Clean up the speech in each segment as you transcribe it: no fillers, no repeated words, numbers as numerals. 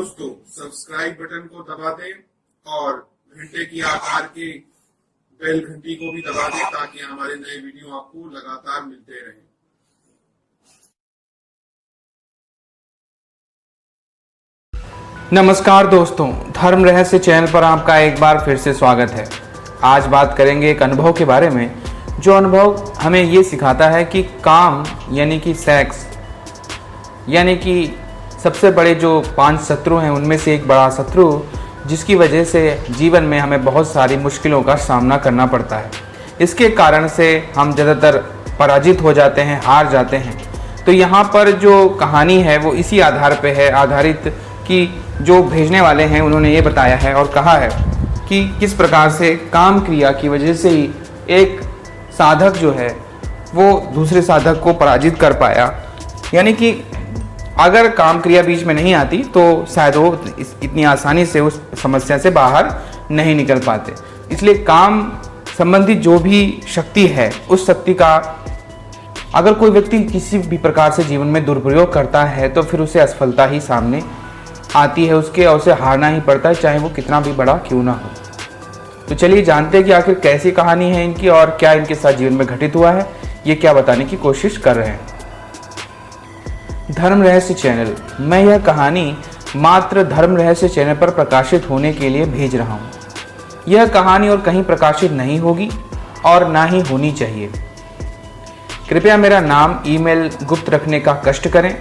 दोस्तों subscribe button को दबा दें और घंटे की आकार के बेल घंटी को भी दबा दें ताकि हमारे नए वीडियो आपको लगातार मिलते रहें। नमस्कार दोस्तों, धर्म रहस्य चैनल पर आपका एक बार फिर से स्वागत है। आज बात करेंगे एक अनुभव के बारे में, जो अनुभव हमें ये सिखाता है कि काम यानी कि सेक्स यानी कि सबसे बड़े जो 5 शत्रु हैं उनमें से एक बड़ा शत्रु, जिसकी वजह से जीवन में हमें बहुत सारी मुश्किलों का सामना करना पड़ता है। इसके कारण से हम ज़्यादातर पराजित हो जाते हैं, हार जाते हैं। तो यहाँ पर जो कहानी है वो इसी आधार पे है आधारित कि जो भेजने वाले हैं उन्होंने ये बताया है और कहा है कि किस प्रकार से काम क्रिया की वजह से ही एक साधक जो है वो दूसरे साधक को पराजित कर पाया। यानी कि अगर काम क्रिया बीच में नहीं आती तो शायद वो इतनी आसानी से उस समस्या से बाहर नहीं निकल पाते। इसलिए काम संबंधित जो भी शक्ति है, उस शक्ति का अगर कोई व्यक्ति किसी भी प्रकार से जीवन में दुरुपयोग करता है तो फिर उसे असफलता ही सामने आती है उसके, और उसे हारना ही पड़ता है, चाहे वो कितना भी बड़ा क्यों ना हो। तो चलिए जानते हैं कि आखिर कैसी कहानी है इनकी और क्या इनके साथ जीवन में घटित हुआ है, ये क्या बताने की कोशिश कर रहे हैं। धर्म रहस्य चैनल, मैं यह कहानी मात्र धर्म रहस्य चैनल पर प्रकाशित होने के लिए भेज रहा हूँ। यह कहानी और कहीं प्रकाशित नहीं होगी और ना ही होनी चाहिए। कृपया मेरा नाम ईमेल गुप्त रखने का कष्ट करें।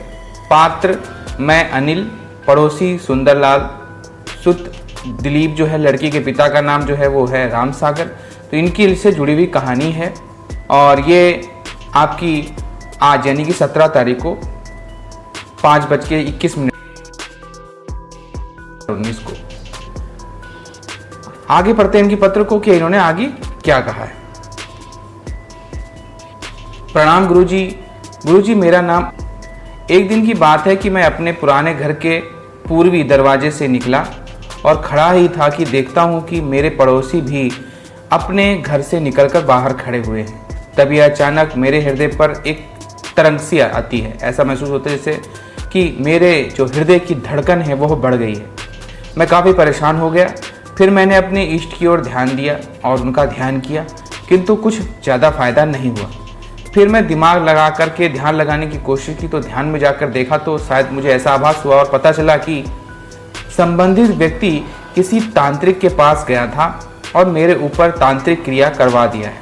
पात्र मैं अनिल, पड़ोसी सुंदरलाल, सुत दिलीप जो है, लड़की के पिता का नाम जो है वो है राम सागर। तो इनकी से जुड़ी हुई कहानी है और ये आपकी आज यानी कि 17 तारीख को 5:21 को। आगे पढ़ते हैं इनकी पत्र को कि इन्होंने आगे क्या कहा है। प्रणाम गुरुजी। गुरुजी मेरा नाम। एक दिन की बात है कि मैं अपने पुराने घर के पूर्वी दरवाजे से निकला और खड़ा ही था कि देखता हूं कि मेरे पड़ोसी भी अपने घर से निकलकर बाहर खड़े हुए हैं। तभी अचानक मेरे हृदय पर एक तरंग सी आती है। ऐसा महसूस होता है जैसे कि मेरे जो हृदय की धड़कन है वो बढ़ गई है। मैं काफ़ी परेशान हो गया। फिर मैंने अपने इष्ट की ओर ध्यान दिया और उनका ध्यान किया, किंतु कुछ ज़्यादा फायदा नहीं हुआ। फिर मैं दिमाग लगा करके ध्यान लगाने की कोशिश की तो ध्यान में जाकर देखा तो शायद मुझे ऐसा आभास हुआ और पता चला कि संबंधित व्यक्ति किसी तांत्रिक के पास गया था और मेरे ऊपर तांत्रिक क्रिया करवा दिया है।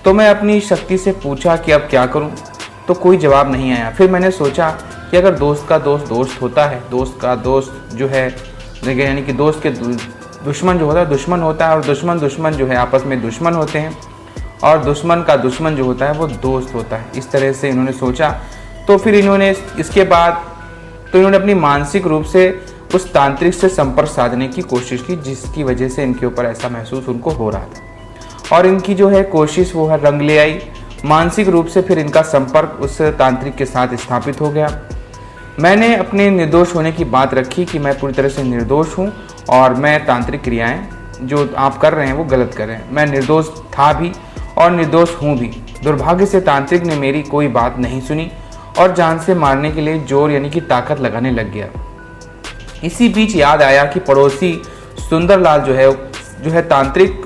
तो मैं अपनी शक्ति से पूछा कि अब क्या करूं, तो कोई जवाब नहीं आया। फिर मैंने सोचा कि अगर दोस्त का दोस्त दोस्त होता है, दोस्त का दोस्त जो है यानी कि दोस्त के दुश्मन जो होता है दुश्मन होता है, और दुश्मन दुश्मन जो है आपस में दुश्मन होते हैं, और दुश्मन का दुश्मन जो होता है वो दोस्त होता है। इस तरह से इन्होंने सोचा। तो फिर इन्होंने इसके बाद इन्होंने अपनी मानसिक रूप से उस तांत्रिक से संपर्क साधने की कोशिश की, जिसकी वजह से इनके ऊपर ऐसा महसूस उनको हो रहा था। और इनकी जो है कोशिश वो है रंग ले आई। मानसिक रूप से फिर इनका संपर्क उस तांत्रिक के साथ स्थापित हो गया। मैंने अपने निर्दोष होने की बात रखी कि मैं पूरी तरह से निर्दोष हूँ और मैं तांत्रिक क्रियाएं जो आप कर रहे हैं वो गलत कर रहे हैं। मैं निर्दोष था भी और निर्दोष हूँ भी। दुर्भाग्य से तांत्रिक ने मेरी कोई बात नहीं सुनी और जान से मारने के लिए जोर यानी कि ताकत लगाने लग गया। इसी बीच याद आया कि पड़ोसी सुंदरलाल जो है तांत्रिक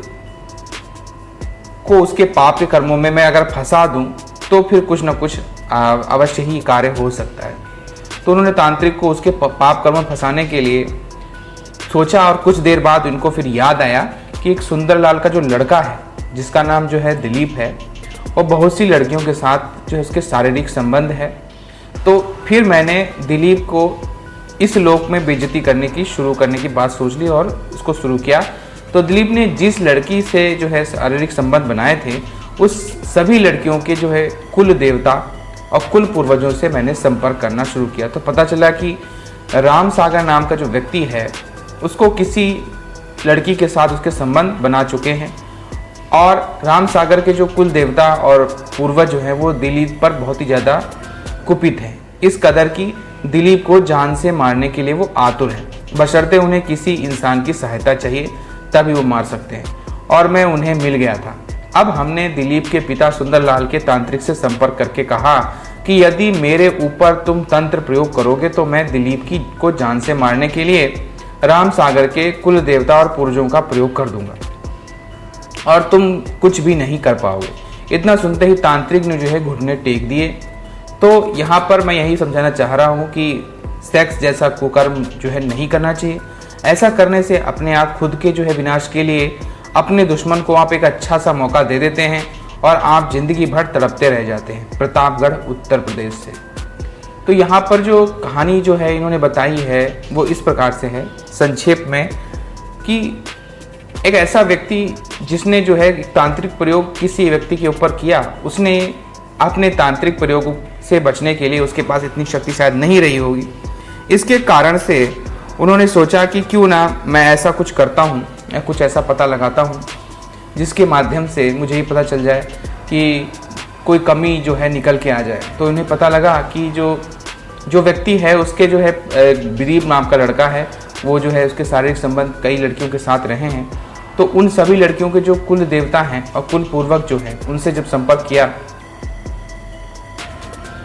को उसके पाप के कर्मों में मैं अगर फंसा दूं तो फिर कुछ न कुछ अवश्य ही कार्य हो सकता है। तो उन्होंने तांत्रिक को उसके पाप कर्म फंसाने के लिए सोचा और कुछ देर बाद उनको फिर याद आया कि एक सुंदरलाल का जो लड़का है जिसका नाम जो है दिलीप है, और बहुत सी लड़कियों के साथ जो है उसके शारीरिक संबंध है। तो फिर मैंने दिलीप को इस लोक में बेइज्जती शुरू करने की बात सोच ली और उसको शुरू किया। तो दिलीप ने जिस लड़की से जो है शारीरिक संबंध बनाए थे उस सभी लड़कियों के जो है कुल देवता और कुल पूर्वजों से मैंने संपर्क करना शुरू किया। तो पता चला कि राम सागर नाम का जो व्यक्ति है उसको किसी लड़की के साथ उसके संबंध बना चुके हैं, और राम सागर के जो कुल देवता और पूर्वज जो हैं वो दिलीप पर बहुत ही ज़्यादा कुपित हैं। इस कदर की दिलीप को जान से मारने के लिए वो आतुर हैं, बशर्ते उन्हें किसी इंसान की सहायता चाहिए तभी वो मार सकते हैं, और मैं उन्हें मिल गया था। अब हमने दिलीप के पिता सुंदरलाल के तांत्रिक से संपर्क करके कहा कि यदि मेरे ऊपर तुम तंत्र प्रयोग करोगे तो मैं दिलीप को जान से मारने के लिए राम सागर के कुल देवता और पूर्वजों का प्रयोग कर दूंगा और तुम कुछ भी नहीं कर पाओगे। इतना सुनते ही तांत्रिक ने जो है घुटने टेक दिए। तो यहाँ पर मैं यही समझाना चाह रहा हूँ कि सेक्स जैसा कुकर्म जो है नहीं करना चाहिए। ऐसा करने से अपने आप खुद के जो है विनाश के लिए अपने दुश्मन को आप एक अच्छा सा मौका दे देते हैं और आप जिंदगी भर तड़पते रह जाते हैं। प्रतापगढ़ उत्तर प्रदेश से। तो यहाँ पर जो कहानी जो है इन्होंने बताई है वो इस प्रकार से है संक्षेप में कि एक ऐसा व्यक्ति जिसने जो है तांत्रिक प्रयोग किसी व्यक्ति के ऊपर किया, उसने अपने तांत्रिक प्रयोग से बचने के लिए उसके पास इतनी शक्ति शायद नहीं रही होगी। इसके कारण से उन्होंने सोचा कि क्यों ना मैं ऐसा कुछ करता हूँ या कुछ ऐसा पता लगाता हूँ जिसके माध्यम से मुझे ही पता चल जाए कि कोई कमी जो है निकल के आ जाए। तो उन्हें पता लगा कि जो व्यक्ति है उसके जो है दिलीप नाम का लड़का है, वो जो है उसके शारीरिक संबंध कई लड़कियों के साथ रहे हैं। तो उन सभी लड़कियों के जो कुल देवता हैं और कुल पूर्वक जो है उनसे जब संपर्क किया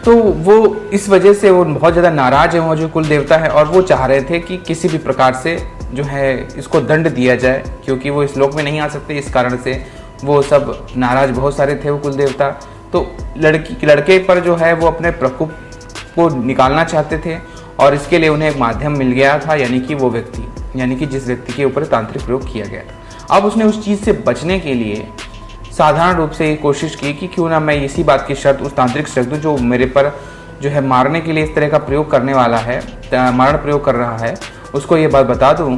तो वो इस वजह से वो बहुत ज़्यादा नाराज़ है, वो जो कुल देवता है, और वो चाह रहे थे कि किसी भी प्रकार से जो है इसको दंड दिया जाए, क्योंकि वो इस लोक में नहीं आ सकते। इस कारण से वो सब नाराज़ बहुत सारे थे वो कुल देवता। तो लड़के पर जो है वो अपने प्रकोप को निकालना चाहते थे और इसके लिए उन्हें एक माध्यम मिल गया था, यानी कि वो व्यक्ति, यानी कि जिस व्यक्ति के ऊपर तांत्रिक प्रयोग किया गया था। अब उसने उस चीज़ से बचने के लिए साधारण रूप से ये कोशिश की कि क्यों ना मैं इसी बात की शर्त उस तांत्रिक शब्द जो मेरे पर जो है मारने के लिए इस तरह का प्रयोग करने वाला है, मारण प्रयोग कर रहा है, उसको ये बात बता दूं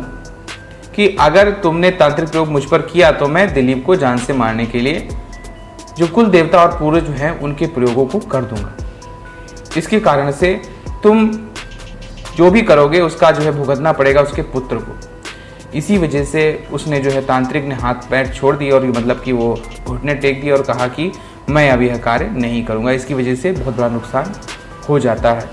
कि अगर तुमने तांत्रिक प्रयोग मुझ पर किया तो मैं दिलीप को जान से मारने के लिए जो कुल देवता और पूर्वज जो हैं उनके प्रयोगों को कर दूंगा। इसके कारण से तुम जो भी करोगे उसका जो है भुगतना पड़ेगा उसके पुत्र को। इसी वजह से उसने जो है तांत्रिक ने हाथ पैर छोड़ दिए और मतलब कि वो घुटने टेक दिए और कहा कि मैं अब यह कार्य नहीं करूँगा। इसकी वजह से बहुत बड़ा नुकसान हो जाता है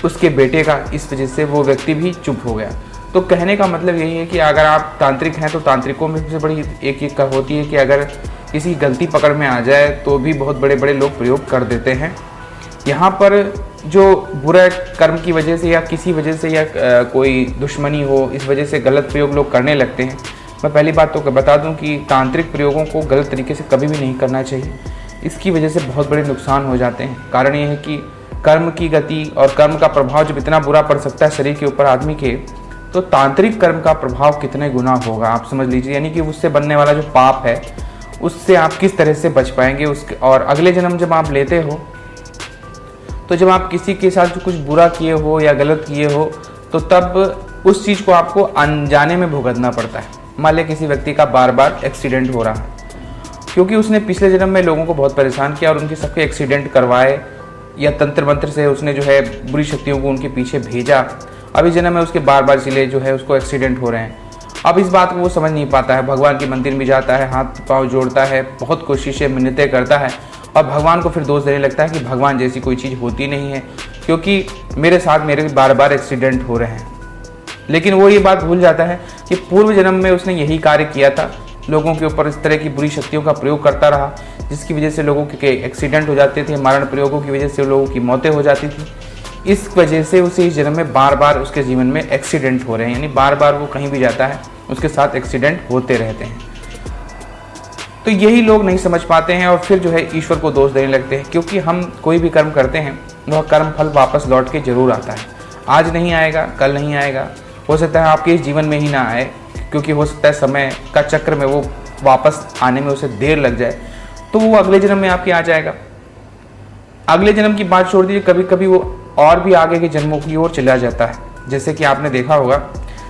उसके बेटे का। इस वजह से वो व्यक्ति भी चुप हो गया। तो कहने का मतलब यही है कि अगर आप तांत्रिक हैं तो तांत्रिकों में सबसे बड़ी एक होती है कि अगर किसी गलती पकड़ में आ जाए तो भी बहुत बड़े बड़े लोग प्रयोग कर देते हैं। यहाँ पर जो बुरा कर्म की वजह से या किसी वजह से या कोई दुश्मनी हो, इस वजह से गलत प्रयोग लोग करने लगते हैं। मैं पहली बात तो बता दूं कि तांत्रिक प्रयोगों को गलत तरीके से कभी भी नहीं करना चाहिए। इसकी वजह से बहुत बड़े नुकसान हो जाते हैं। कारण ये है कि कर्म की गति और कर्म का प्रभाव जब इतना बुरा पड़ सकता है शरीर के ऊपर आदमी के, तो तांत्रिक कर्म का प्रभाव कितने गुना होगा आप समझ लीजिए। यानी कि उससे बनने वाला जो पाप है उससे आप किस तरह से बच पाएंगे उसके। और अगले जन्म जब आप लेते हो तो जब आप किसी के साथ जो कुछ बुरा किए हो या गलत किए हो तो तब उस चीज़ को आपको अनजाने में भुगतना पड़ता है। मान लें किसी व्यक्ति का बार बार एक्सीडेंट हो रहा है क्योंकि उसने पिछले जन्म में लोगों को बहुत परेशान किया और उनके सबके एक्सीडेंट करवाए या तंत्र मंत्र से उसने जो है बुरी शक्तियों को उनके पीछे भेजा। अब इस जन्म में उसके बार बार इसलिए जो है उसको एक्सीडेंट हो रहे हैं। अब इस बात को वो समझ नहीं पाता है। भगवान के मंदिर में जाता है, हाथ पाँव जोड़ता है, बहुत कोशिशें मिन्नतें करता है और भगवान को फिर दोष देने लगता है कि भगवान जैसी कोई चीज़ होती नहीं है क्योंकि मेरे साथ मेरे बार बार एक्सीडेंट हो रहे हैं। लेकिन वो ये बात भूल जाता है कि पूर्व जन्म में उसने यही कार्य किया था, लोगों के ऊपर इस तरह की बुरी शक्तियों का प्रयोग करता रहा जिसकी वजह से लोगों के एक्सीडेंट हो जाते थे, मारण प्रयोगों की वजह से लोगों की मौतें हो जाती थी। इस वजह से उसे इस जन्म में बार बार उसके जीवन में एक्सीडेंट हो रहे हैं, यानी बार बार वो कहीं भी जाता है उसके साथ एक्सीडेंट होते रहते हैं। तो यही लोग नहीं समझ पाते हैं और फिर जो है ईश्वर को दोष देने लगते हैं क्योंकि हम कोई भी कर्म करते हैं वह कर्म फल वापस लौट के जरूर आता है। आज नहीं आएगा, कल नहीं आएगा, हो सकता है आपके इस जीवन में ही ना आए क्योंकि हो सकता है समय का चक्र में वो वापस आने में उसे देर लग जाए, तो वो अगले जन्म में आपके आ जाएगा। अगले जन्म की बात छोड़ दीजिए, कभी कभी वो और भी आगे के जन्मों की ओर चला जाता है। जैसे कि आपने देखा होगा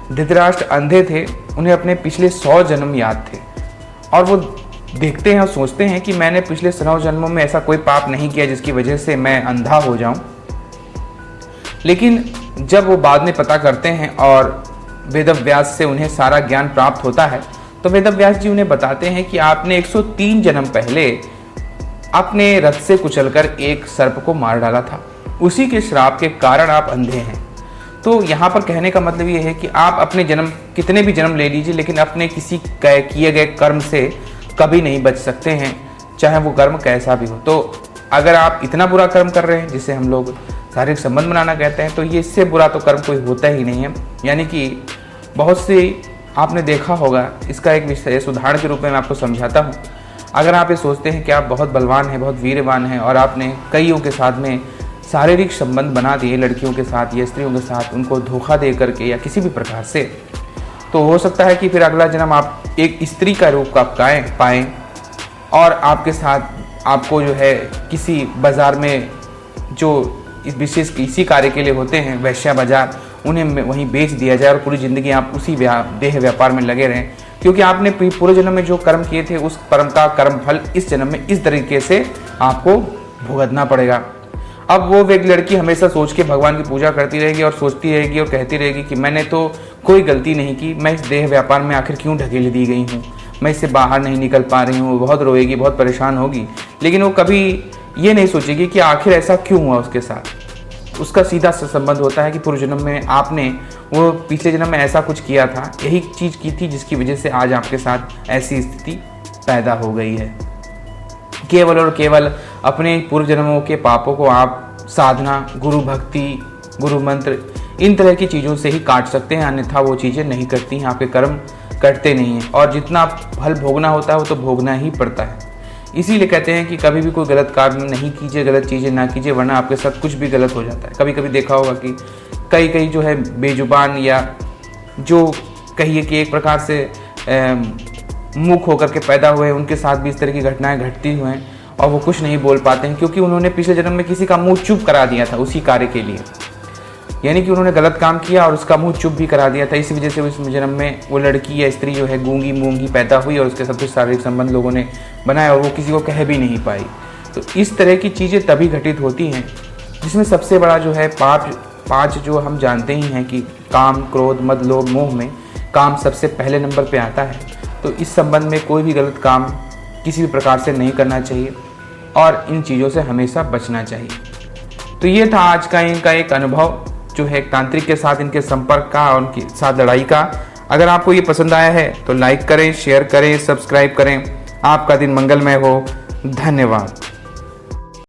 धृतराष्ट्र अंधे थे, उन्हें अपने पिछले 100 जन्म याद थे और वो देखते हैं और सोचते हैं कि मैंने पिछले 100 जन्मों में ऐसा कोई पाप नहीं किया जिसकी वजह से मैं अंधा हो जाऊं। लेकिन जब वो बाद में पता करते हैं और वेदव्यास से उन्हें सारा ज्ञान प्राप्त होता है तो वेदव्यास जी उन्हें बताते हैं कि आपने 103 जन्म पहले अपने रथ से कुचलकर एक सर्प को मार डाला था, उसी के श्राप के कारण आप अंधे हैं। तो यहाँ पर कहने का मतलब ये है कि आप अपने जन्म कितने भी जन्म ले लीजिए लेकिन अपने किसी किए गए कर्म से कभी नहीं बच सकते हैं, चाहे वो कर्म कैसा भी हो। तो अगर आप इतना बुरा कर्म कर रहे हैं जिसे हम लोग शारीरिक संबंध बनाना कहते हैं, तो ये इससे बुरा तो कर्म कोई होता ही नहीं है। यानी कि बहुत सी आपने देखा होगा, इसका एक विशेष उदाहरण के रूप में मैं आपको समझाता हूँ। अगर आप ये सोचते हैं कि आप बहुत बलवान हैं, बहुत वीरवान हैं, और आपने कईयों के साथ में शारीरिक संबंध बना दिए, लड़कियों के साथ या स्त्रियों के साथ, उनको धोखा दे करके या किसी भी प्रकार से, तो हो सकता है कि फिर अगला जन्म आप एक स्त्री का रूप आप पाएँ और आपके साथ आपको जो है किसी बाज़ार में जो इस विशेष इसी कार्य के लिए होते हैं, वैश्या बाजार, उन्हें वहीं बेच दिया जाए और पूरी ज़िंदगी आप उसी देह व्यापार में लगे रहें, क्योंकि आपने पूरे जन्म में जो कर्म किए थे उस कर्म का कर्म फल इस जन्म में इस तरीके से आपको भुगतना पड़ेगा। अब वो एक लड़की हमेशा सोच के भगवान की पूजा करती रहेगी और सोचती रहेगी और कहती रहेगी कि मैंने तो कोई गलती नहीं की, मैं इस देह व्यापार में आखिर क्यों ढकेली दी गई हूँ, मैं इससे बाहर नहीं निकल पा रही हूँ। बहुत रोएगी, बहुत परेशान होगी, लेकिन वो कभी ये नहीं सोचेगी कि आखिर ऐसा क्यों हुआ उसके साथ। उसका सीधा सा संबंध होता है कि पूर्व जन्म में आपने वो पिछले जन्म में ऐसा कुछ किया था, यही चीज़ की थी जिसकी वजह से आज आपके साथ ऐसी स्थिति पैदा हो गई है। केवल और केवल अपने पूर्व जन्मों के पापों को आप साधना, गुरु भक्ति, गुरु मंत्र, इन तरह की चीज़ों से ही काट सकते हैं, अन्यथा वो चीज़ें नहीं करती हैं, आपके कर्म कटते नहीं हैं। और जितना फल भोगना होता है वो तो भोगना ही पड़ता है। इसीलिए कहते हैं कि कभी भी कोई गलत काम नहीं कीजिए, गलत चीज़ें ना कीजिए, वरना आपके साथ कुछ भी गलत हो जाता है। कभी कभी देखा होगा कि कई जो है बेजुबान या जो कहिए कि एक प्रकार से मूक होकर के पैदा हुए हैं, उनके साथ भी इस तरह की घटनाएं घटती हुई हैं और वो कुछ नहीं बोल पाते हैं, क्योंकि उन्होंने पिछले जन्म में किसी का मुंह चुप करा दिया था उसी कार्य के लिए। यानी कि उन्होंने गलत काम किया और उसका मुंह चुप भी करा दिया था। इसी वजह से उस जन्म में वो लड़की या स्त्री जो है गूंगी मूंगी पैदा हुई और उसके साथ कुछ शारीरिक संबंध लोगों ने बनाया और वो किसी को कह भी नहीं पाई। तो इस तरह की चीज़ें तभी घटित होती हैं, जिसमें सबसे बड़ा जो है पाँच जो हम जानते ही हैं कि काम, क्रोध, मद, लोभ, मोह में काम सबसे पहले नंबर पे आता है। तो इस संबंध में कोई भी गलत काम किसी भी प्रकार से नहीं करना चाहिए और इन चीज़ों से हमेशा बचना चाहिए। तो ये था आज का इनका एक अनुभव जो है तांत्रिक के साथ इनके संपर्क का और उनके साथ लड़ाई का। अगर आपको ये पसंद आया है तो लाइक करें, शेयर करें, सब्सक्राइब करें। आपका दिन मंगलमय हो। धन्यवाद।